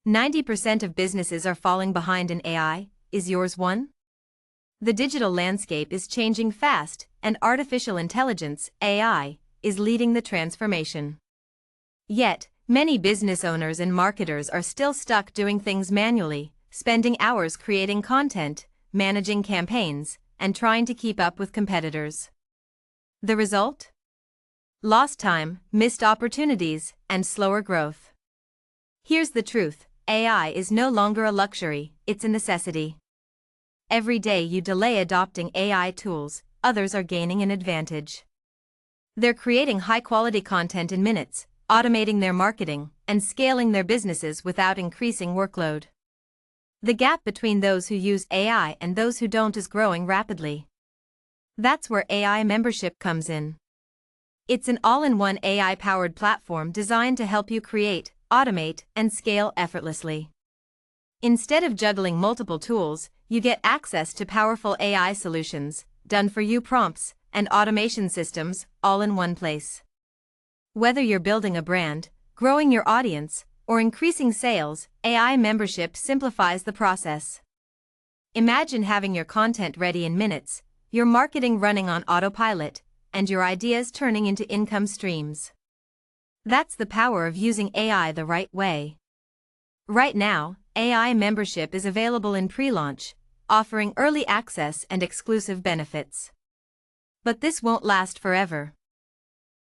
90% of businesses are falling behind in AI. Is yours one? The digital landscape is changing fast, and artificial intelligence, AI, is leading the transformation. Yet, many business owners and marketers are still stuck doing things manually, spending hours creating content, managing campaigns, and trying to keep up with competitors. The result? Lost time, missed opportunities, and slower growth. Here's the truth: AI is no longer a luxury, it's a necessity. Every day you delay adopting AI tools, others are gaining an advantage. They're creating high-quality content in minutes, automating their marketing, and scaling their businesses without increasing workload. The gap between those who use AI and those who don't is growing rapidly. That's where AI membership comes in. It's an all-in-one AI-powered platform designed to help you create, automate, and scale effortlessly. Instead of juggling multiple tools, you get access to powerful AI solutions, done-for-you prompts, and automation systems, all in one place. Whether you're building a brand, growing your audience, or increasing sales, AI membership simplifies the process. Imagine having your content ready in minutes, your marketing running on autopilot, and your ideas turning into income streams. That's the power of using AI the right way. Right now, AI membership is available in pre-launch, offering early access and exclusive benefits. But this won't last forever.